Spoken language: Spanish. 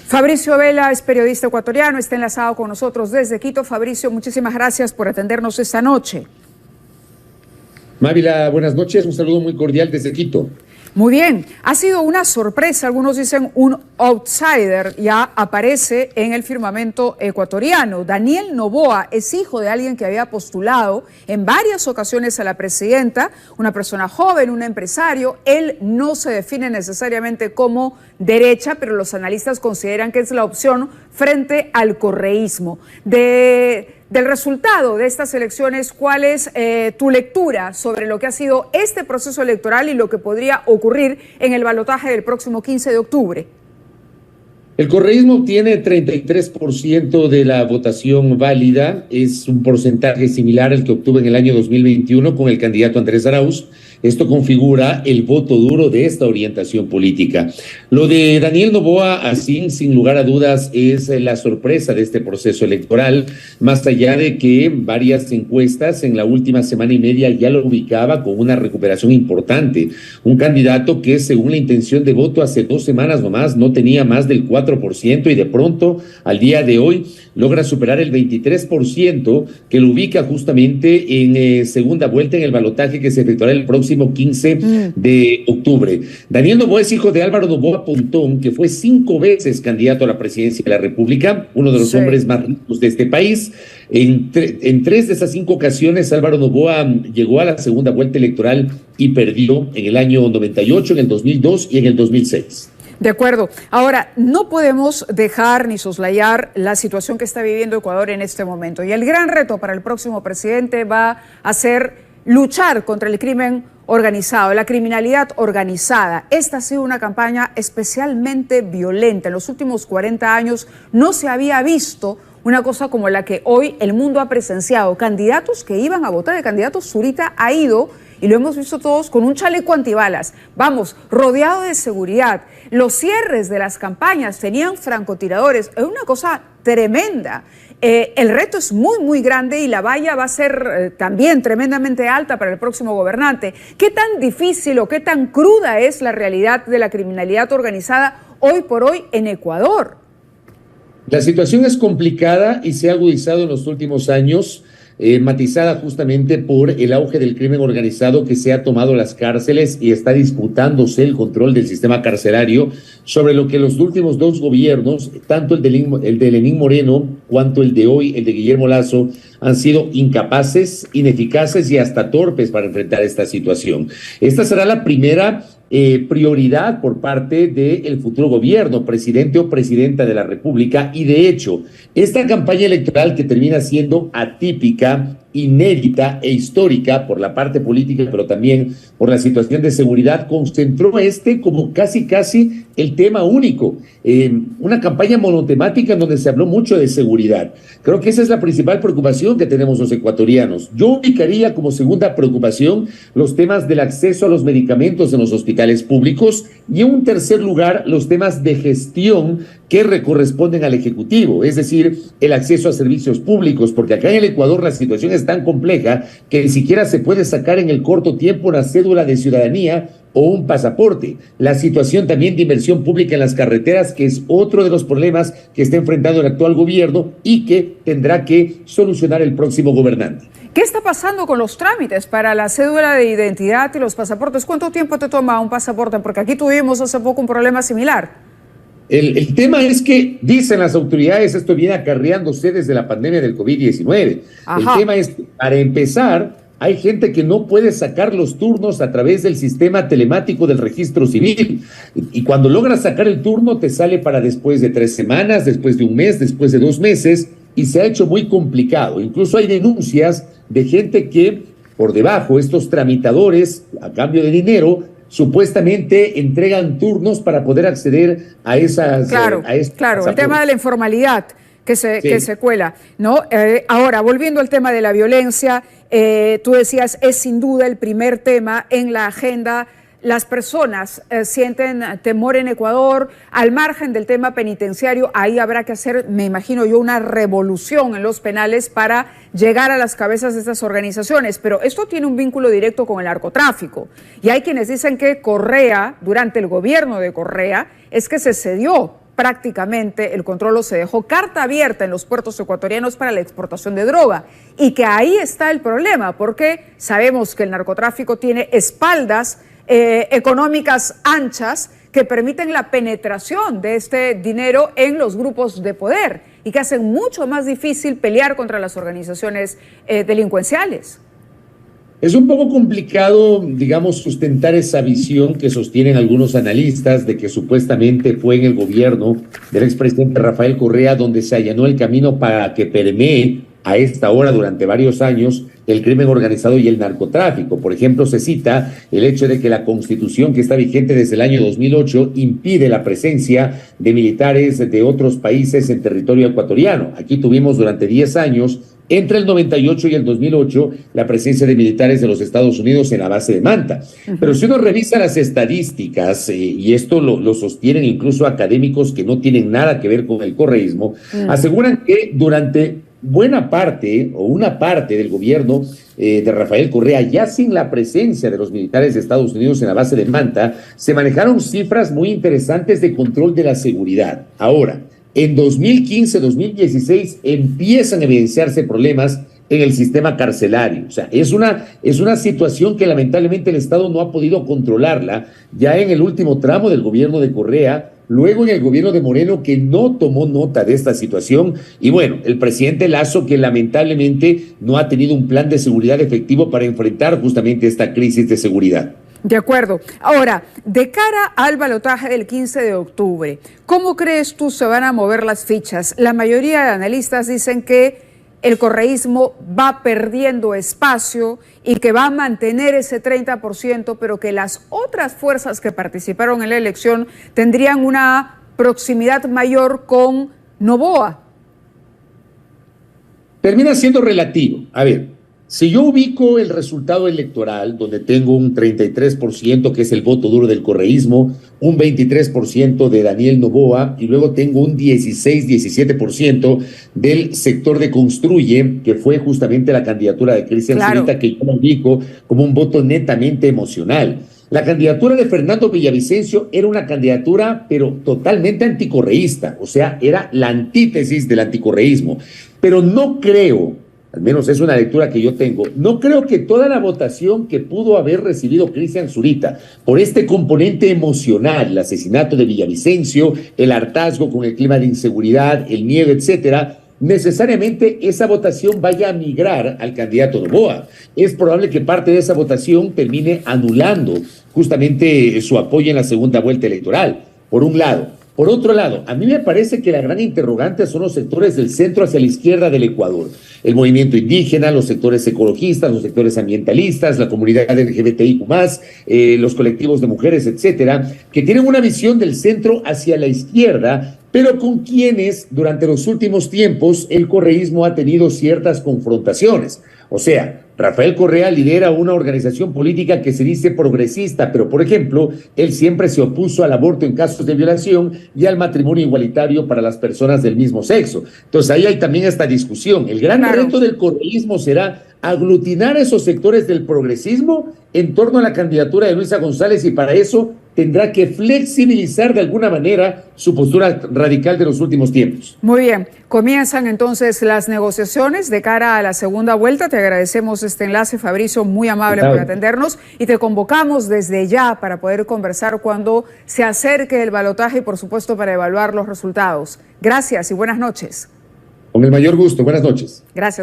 Fabricio Vela es periodista ecuatoriano, está enlazado con nosotros desde Quito. Fabricio, muchísimas gracias por atendernos esta noche. Mávila, buenas noches, un saludo muy cordial desde Quito. Muy bien, ha sido una sorpresa, algunos dicen un outsider, ya aparece en el firmamento ecuatoriano. Daniel Noboa es hijo de alguien que había postulado en varias ocasiones a la presidenta, una persona joven, un empresario. Él no se define necesariamente como derecha, pero los analistas consideran que es la opción frente al correísmo. Del resultado de estas elecciones, ¿cuál es tu lectura sobre lo que ha sido este proceso electoral y lo que podría ocurrir en el balotaje del próximo 15 de octubre? El correísmo obtiene 33% de la votación válida, es un porcentaje similar al que obtuvo en el año 2021 con el candidato Andrés Arauz. Esto configura el voto duro de esta orientación política. Lo de Daniel Noboa, así, sin lugar a dudas, es la sorpresa de este proceso electoral, más allá de que varias encuestas en la última semana y media ya lo ubicaba con una recuperación importante. Un candidato que, según la intención de voto hace 2 semanas nomás, no tenía más del 4% y de pronto, al día de hoy, logra superar el 23%, que lo ubica justamente en segunda vuelta en el balotaje que se efectuará el próximo 15 de octubre. Daniel Noboa es hijo de Álvaro Noboa Pontón, que fue 5 veces candidato a la presidencia de la República, uno de los hombres más ricos de este país. En 3 de esas 5 ocasiones, Álvaro Noboa llegó a la segunda vuelta electoral y perdió en el año 98, en el 2002 y en el 2006. De acuerdo. Ahora, no podemos dejar ni soslayar la situación que está viviendo Ecuador en este momento. Y el gran reto para el próximo presidente va a ser luchar contra el crimen organizado, la criminalidad organizada. Esta ha sido una campaña especialmente violenta. En los últimos 40 años no se había visto una cosa como la que hoy el mundo ha presenciado. Candidatos que iban a votar, el candidato Zurita ha ido, y lo hemos visto todos, con un chaleco antibalas. Vamos, rodeado de seguridad. Los cierres de las campañas tenían francotiradores. Es una cosa tremenda. El reto es muy, muy grande y la valla va a ser también tremendamente alta para el próximo gobernante. ¿Qué tan difícil o qué tan cruda es la realidad de la criminalidad organizada hoy por hoy en Ecuador? La situación es complicada y se ha agudizado en los últimos años, matizada justamente por el auge del crimen organizado que se ha tomado las cárceles y está disputándose el control del sistema carcelario, sobre lo que los últimos 2 gobiernos, tanto el de Lenín Moreno cuanto el de hoy, el de Guillermo Lasso, han sido incapaces, ineficaces y hasta torpes para enfrentar esta situación. Esta será la primera prioridad por parte del futuro gobierno, presidente o presidenta de la República, y de hecho, esta campaña electoral que termina siendo atípica, inédita e histórica por la parte política, pero también por la situación de seguridad, concentró como casi el tema único, una campaña monotemática en donde se habló mucho de seguridad. Creo que esa es la principal preocupación que tenemos los ecuatorianos. Yo ubicaría como segunda preocupación los temas del acceso a los medicamentos en los hospitales públicos y en un tercer lugar los temas de gestión que corresponden al Ejecutivo, es decir, el acceso a servicios públicos, porque acá en el Ecuador la situación es tan compleja que ni siquiera se puede sacar en el corto tiempo una cédula de ciudadanía o un pasaporte. La situación también de inversión pública en las carreteras, que es otro de los problemas que está enfrentando el actual gobierno y que tendrá que solucionar el próximo gobernante. ¿Qué está pasando con los trámites para la cédula de identidad y los pasaportes? ¿Cuánto tiempo te toma un pasaporte? Porque aquí tuvimos hace poco un problema similar. El tema es que, dicen las autoridades, esto viene acarreándose desde la pandemia del COVID-19. El tema es, para empezar, hay gente que no puede sacar los turnos a través del sistema telemático del registro civil. Y cuando logras sacar el turno, te sale para después de 3 semanas, después de 1 mes, después de 2 meses, y se ha hecho muy complicado. Incluso hay denuncias de gente que, por debajo, estos tramitadores, a cambio de dinero, supuestamente entregan turnos para poder acceder a esas... Claro, el tema de la informalidad que se cuela, ¿no? Ahora, volviendo al tema de la violencia, tú decías, es sin duda el primer tema en la agenda. Las personas sienten temor en Ecuador, al margen del tema penitenciario. Ahí habrá que hacer, me imagino yo, una revolución en los penales para llegar a las cabezas de estas organizaciones. Pero esto tiene un vínculo directo con el narcotráfico. Y hay quienes dicen que Correa, durante el gobierno de Correa, es que se cedió prácticamente el control se dejó carta abierta en los puertos ecuatorianos para la exportación de droga, y que ahí está el problema, porque sabemos que el narcotráfico tiene espaldas económicas anchas que permiten la penetración de este dinero en los grupos de poder y que hacen mucho más difícil pelear contra las organizaciones delincuenciales. Es un poco complicado, digamos, sustentar esa visión que sostienen algunos analistas de que supuestamente fue en el gobierno del expresidente Rafael Correa donde se allanó el camino para que permee a esta hora durante varios años el crimen organizado y el narcotráfico. Por ejemplo, se cita el hecho de que la Constitución que está vigente desde el año 2008 impide la presencia de militares de otros países en territorio ecuatoriano. Aquí tuvimos durante 10 años, entre el 98 y el 2008, la presencia de militares de los Estados Unidos en la base de Manta. Pero si uno revisa las estadísticas, y esto lo sostienen incluso académicos que no tienen nada que ver con el correísmo, aseguran que durante buena parte o una parte del gobierno de Rafael Correa, ya sin la presencia de los militares de Estados Unidos en la base de Manta, se manejaron cifras muy interesantes de control de la seguridad. Ahora, en 2015-2016 empiezan a evidenciarse problemas en el sistema carcelario. O sea, es una situación que lamentablemente el Estado no ha podido controlarla ya en el último tramo del gobierno de Correa, luego en el gobierno de Moreno, que no tomó nota de esta situación, y bueno, el presidente Lasso, que lamentablemente no ha tenido un plan de seguridad efectivo para enfrentar justamente esta crisis de seguridad. De acuerdo. Ahora, de cara al balotaje del 15 de octubre, ¿cómo crees tú se van a mover las fichas? La mayoría de analistas dicen que el correísmo va perdiendo espacio y que va a mantener ese 30%, pero que las otras fuerzas que participaron en la elección tendrían una proximidad mayor con Noboa. Termina siendo relativo. A ver, si yo ubico el resultado electoral, donde tengo un 33%, que es el voto duro del correísmo, un 23% de Daniel Noboa, y luego tengo un 16-17% del sector de Construye, que fue justamente la candidatura de Cristian Zurita, que yo lo ubico como un voto netamente emocional. La candidatura de Fernando Villavicencio era una candidatura, pero totalmente anticorreísta, o sea, era la antítesis del anticorreísmo. Pero no creo, al menos es una lectura que yo tengo, no creo que toda la votación que pudo haber recibido Cristian Zurita por este componente emocional, el asesinato de Villavicencio, el hartazgo con el clima de inseguridad, el miedo, etcétera, necesariamente esa votación vaya a migrar al candidato Noboa. Es probable que parte de esa votación termine anulando justamente su apoyo en la segunda vuelta electoral, por un lado. Por otro lado, a mí me parece que la gran interrogante son los sectores del centro hacia la izquierda del Ecuador. El movimiento indígena, los sectores ecologistas, los sectores ambientalistas, la comunidad LGBTIQ+, los colectivos de mujeres, etcétera, que tienen una visión del centro hacia la izquierda, pero con quienes durante los últimos tiempos el correísmo ha tenido ciertas confrontaciones. O sea, Rafael Correa lidera una organización política que se dice progresista, pero por ejemplo, él siempre se opuso al aborto en casos de violación y al matrimonio igualitario para las personas del mismo sexo. Entonces ahí hay también esta discusión. El gran reto del correísmo será aglutinar a esos sectores del progresismo en torno a la candidatura de Luisa González, y para eso tendrá que flexibilizar de alguna manera su postura radical de los últimos tiempos. Muy bien, comienzan entonces las negociaciones de cara a la segunda vuelta. Te agradecemos este enlace, Fabricio, muy amable por atendernos, y te convocamos desde ya para poder conversar cuando se acerque el balotaje y por supuesto para evaluar los resultados. Gracias y buenas noches. Con el mayor gusto, buenas noches. Gracias.